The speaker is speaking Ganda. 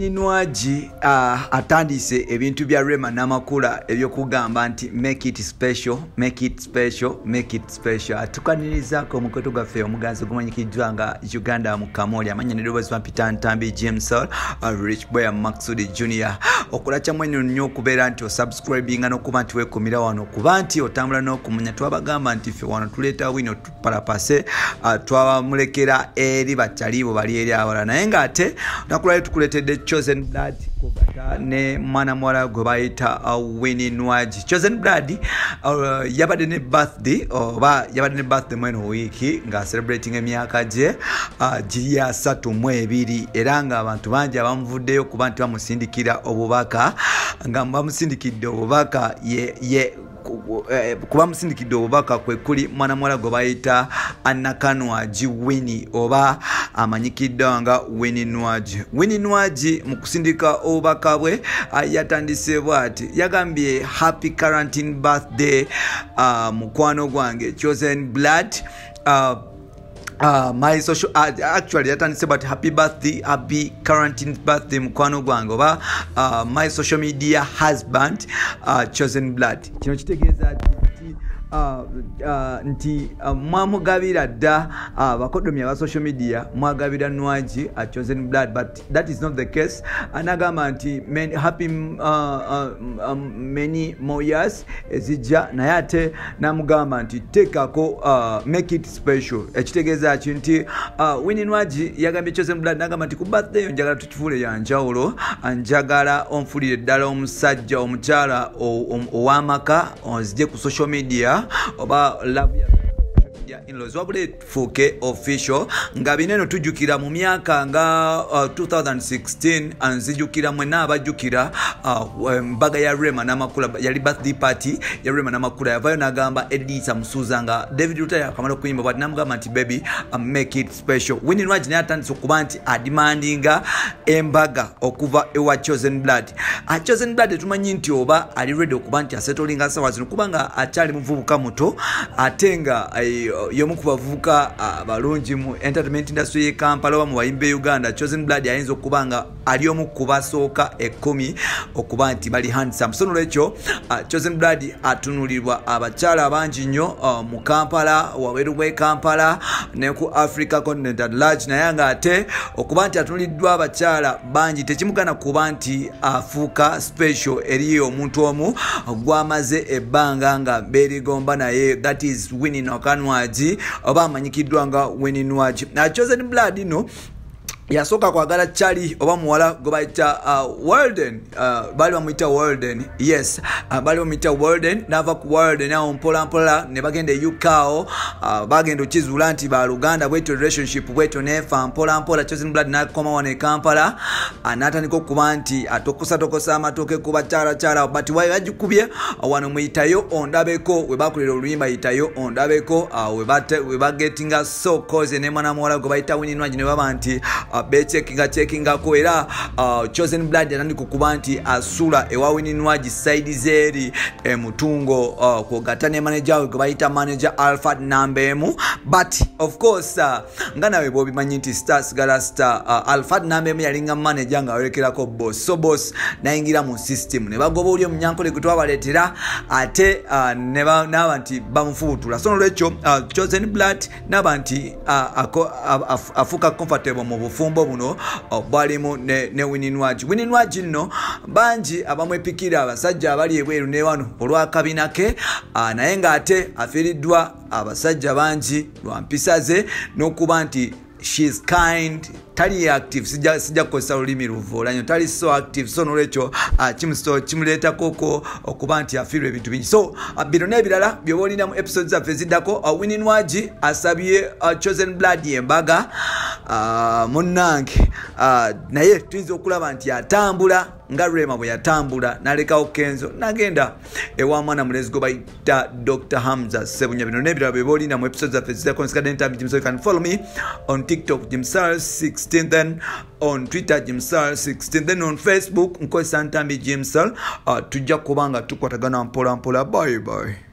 Winnie Nwagi atandise ebintu bya Rema Namakula ebyokugamba nti make it special, make it special, make it special. Atukanirizaako omukoto gaffe omuganzi gumanyikiddwa nga Uganda mu Kamoli amanya ne Robert Peter Ntambi James Rich Boy Maxudi Junior. Okulacha mwenyo nnyo okubeera nti osubscribinga n'okuba nti weekumira wano kuba nti otambula n'okumanya twabagamba nti ffe wano tuleeta wino tupalapase twabamulekera eri bataliibo bali eri awala naye ng'ate nakulale tukuleetedde Chosen Blood kugata ne mwana muwala gwe bayita Winnie Nwagi. Chosen Blood yabadde ne birthday oba yabadde ne birthday mweno wiiki nga celebrating emyaka gye giri 32 era nga abantu bangi abamuvuddeyo kuba nti bamusindikira obubaka nga bamusindikidde obubaka kuba musindikidde obubaka kwe kuli mwana muwala gwe bayita Anakanwagi Winnie oba amanyikidde nga Winnie Nwagi. Winnie Nwagi mu kusindika obubaka bwe yatandise bw'ati yagambye happy quarantine birthday mukwano gwange Chosen Blood. My social actually yatandise but happy birthday, happy quarantine birthday mukwano gwange oba my social media husband Chosen Blood. Kino kitegeeza nti mwamugabira dda bakodomi aba social media mwagabira Nwagi Chosen Blood, but that is not the case. Anagamba nti happy many more years ezijja naye ate namugamba nti tekako make it special. Ekitegeeza nti Winnie Nwagi yagambye Chosen Blood nagamba nti ku birthday yo njagala tukifuule ya njawulo, njagala onfulire ddala omusajja omukyala ow'amaka onzije ku social media oba love ya in-laws wabule fuke official nga bineno tujukira mu myaka nga 2016 anzijukira mwena abajukira mbaga ya Rema Namakula yali birthday party ya Rema Namakula yavayo nagamba Edisa Musuza nga David Rutaya akamala kuyimba but namugamba nti baby make it special. Winnie Nwagi naye atandise okuba nti ademandinga embaga okuva ewa Chosen Blood. Chosen Blood tumanyi nti oba ali ready okuba nti asetolinga sawa zino kubanga akyali muvubuka muto atenga yomu kubavuka balungi mu entertainment industry ye Kampala oba mu bayimbe Uganda. Chosen Blood ayinza okubanga ali omu kubasooka 10 okuba nti bali handsome. So nolwekyo Chosen Blood atunulirwa abakyala abangi nnyo mu Kampala waweru we Kampala ne ku Africa continent at large naye nga ate okuba nti atunuliddwa abakyala bangi tekimugana kuba nti afuuka special eri omuntu omu gwamaze ebbanga nga beerigomba naye, that is Winnie Nwagi oba amanyikiddwa nga Winnie Nwagi. Chosen Blood no yasoka kwagala chali oba muwala gwe bayita Walden bali bamuyita Walden, yes bali bamuyita Walden nava ku Walden awo mpola mpola ne bagenda ukao bagenda okizula nti ba Luganda bweto relationship bweto nefa mpola mpola. Chosen Blood nakoma wane Kampala anatandika okuba nti atokosa amatoke ku bakyala but wayo yagikubye wano muyitayo ondabeko we bakulira oluyimba yitayo ondabeko we bagetinga so cause ne mwana muwala gwe bayita Winnie Nwagi ne baba nti checkinga ko era Chosen Blood yatandika okuba nti asula ewa Winnie Nwagi side zeri mutungo kugata ne manager we gwe bayita manager Alfred Nambemu, but of course nga nawe bobimanyi nti star sigala star Alfred Nambemu yalinga manager nga werekerako boss, so boss nayingira mu system ne bagoba oli omunyankole gwe twabaleetera ate naba nti bamufubutula. So nolwekyo Chosen Blood naba nti afuka comfortable mu bufumbo buno bwalimu ne Winnie Nwagi. Winnie Nwagi nno bangi abamwepikira abasajja abali ebweru ne wano olwakabina ke naye ng'ate afiiriddwa abasajja bangi lwampisa ze n'okuba nti she's kind, tali active, sija kukozesa olulimi luvulanyo, tali so active. So nolwekyo kimuleeta koko okuba nti afiirwa ebintu bingi. So bino n'ebirala byoba olina mu episodes zaffe ziddako. Winnie Nwagi asabye Chosen Blood embaga munnange naye tuyinza okulaba nti atambula nga Rema bwe yatambula nalekawo Kenzo nagenda ewa mwana mulezi gwe bayita Dr. Hamza Sebunya. Bino n'ebirala byoba olina mu episodes zaffe ziddako. You can follow me on TikTok Jimsal16, then on Twitter Jimsal16, then on Facebook Nkosa Ntambi Jimsal. Tujja kubanga tukwatagana mpola mpola. Bye bye.